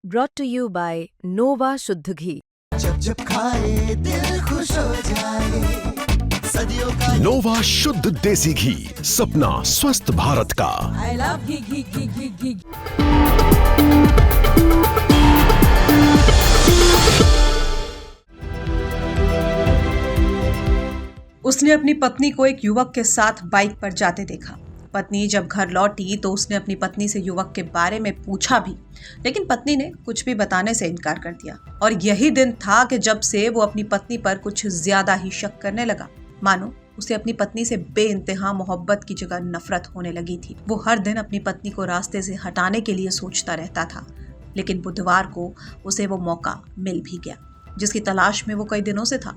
brought to you by Nova शुद्ध घी। जब जब खाए दिल खुश हो जाए, सदियों का नोवा शुद्ध देसी घी, सपना स्वस्थ भारत का। I love घी। उसने अपनी पत्नी को एक युवक के साथ बाइक पर जाते देखा। पत्नी जब घर लौटी तो उसने अपनी पत्नी से युवक के बारे में पूछा भी, लेकिन पत्नी ने कुछ भी बताने से इनकार कर दिया। और यही दिन था कि जब से वो अपनी पत्नी पर कुछ ज्यादा ही शक करने लगा। मानो उसे अपनी पत्नी से बेइंतहा मोहब्बत की जगह नफरत होने लगी थी। वो हर दिन अपनी पत्नी को रास्ते से हटाने के लिए सोचता रहता था, लेकिन बुधवार को उसे वो मौका मिल भी गया जिसकी तलाश में वो कई दिनों से था।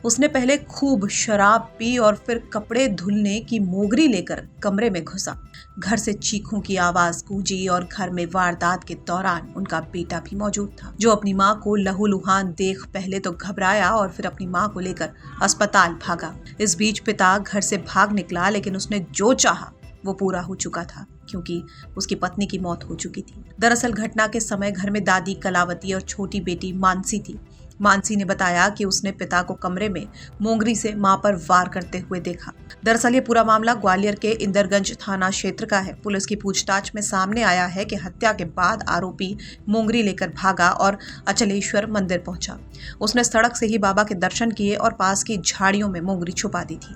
उसने पहले खूब शराब पी और फिर कपड़े धुलने की मोगरी लेकर कमरे में घुसा। घर से चीखों की आवाज गूंजी और घर में वारदात के दौरान उनका बेटा भी मौजूद था, जो अपनी मां को लहूलुहान देख पहले तो घबराया और फिर अपनी मां को लेकर अस्पताल भागा। इस बीच पिता घर से भाग निकला, लेकिन उसने जो चाहा वो पूरा हो चुका था, क्योंकि उसकी पत्नी की मौत हो चुकी थी। दरअसल घटना के समय घर में दादी कलावती और छोटी बेटी मानसी थी। मानसी ने बताया कि उसने पिता को कमरे में मोंगरी से मां पर वार करते हुए देखा। दरअसल ये पूरा मामला ग्वालियर के इंदरगंज थाना क्षेत्र का है। पुलिस की पूछताछ में सामने आया है कि हत्या के बाद आरोपी मोंगरी लेकर भागा और अचलेश्वर मंदिर पहुंचा। उसने सड़क से ही बाबा के दर्शन किए और पास की झाड़ियों में मोंगरी छुपा दी थी।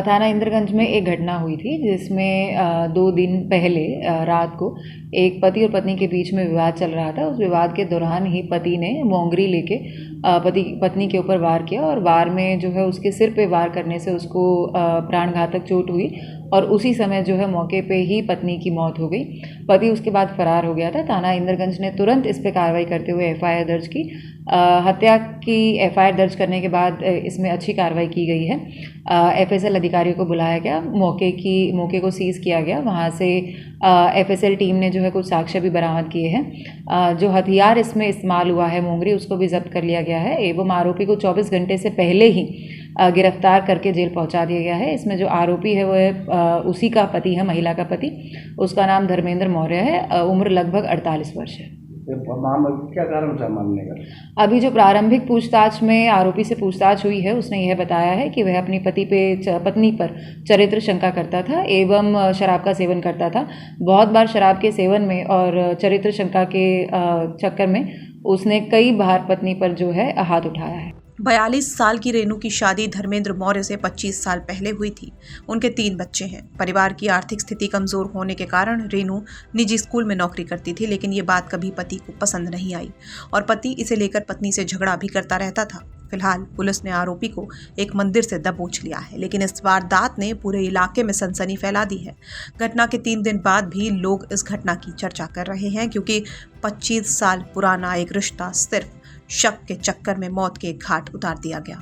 थाना इंदरगंज में एक घटना हुई थी जिसमें 2 दिन पहले रात को एक पति और पत्नी के बीच में विवाद चल रहा था। उस विवाद के दौरान ही पति ने मोंगरी लेके पत्नी के ऊपर वार किया और वार में जो है उसके सिर पे वार करने से उसको प्राणघातक चोट हुई और उसी समय जो है मौके पे ही पत्नी की मौत हो गई। पति उसके बाद फरार हो गया था। थाना इंदरगंज ने तुरंत इस पर कार्रवाई करते हुए एफआईआर दर्ज की। हत्या की एफआईआर दर्ज करने के बाद इसमें अच्छी कार्रवाई की गई है। एफएसएल अधिकारियों को बुलाया गया, मौके को सीज किया गया। वहाँ से एफएसएल टीम ने जो है कुछ साक्ष्य भी बरामद किए हैं। जो हथियार इसमें इस्तेमाल हुआ है मोंगरी, उसको भी जब्त कर लिया गया है एवं आरोपी को 24 घंटे से पहले ही गिरफ्तार करके जेल पहुंचा दिया गया है। इसमें जो आरोपी है वो उसी का पति है, महिला का पति। उसका नाम धर्मेंद्र मौर्य है। उम्र लगभग 48 वर्ष है। क्या कारण था मामले का? अभी जो प्रारंभिक पूछताछ में आरोपी से पूछताछ हुई है, उसने यह बताया है कि वह अपनी पत्नी पर चरित्र शंका करता था एवं शराब का सेवन करता था। बहुत बार शराब के सेवन में और चरित्र शंका के चक्कर में उसने कई बार पत्नी पर जो है हाथ उठाया है। 42 साल की रेनू की शादी धर्मेंद्र मौर्य से 25 साल पहले हुई थी। उनके 3 बच्चे हैं। परिवार की आर्थिक स्थिति कमजोर होने के कारण रेनू निजी स्कूल में नौकरी करती थी, लेकिन ये बात कभी पति को पसंद नहीं आई और पति इसे लेकर पत्नी से झगड़ा भी करता रहता था। फिलहाल पुलिस ने आरोपी को एक मंदिर से दबोच लिया है, लेकिन इस वारदात ने पूरे इलाके में सनसनी फैला दी है। घटना के 3 दिन बाद भी लोग इस घटना की चर्चा कर रहे हैं, क्योंकि 25 साल पुराना एक रिश्ता सिर्फ शक के चक्कर में मौत के घाट उतार दिया गया।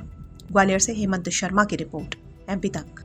ग्वालियर से हेमंत शर्मा की रिपोर्ट, MP तक।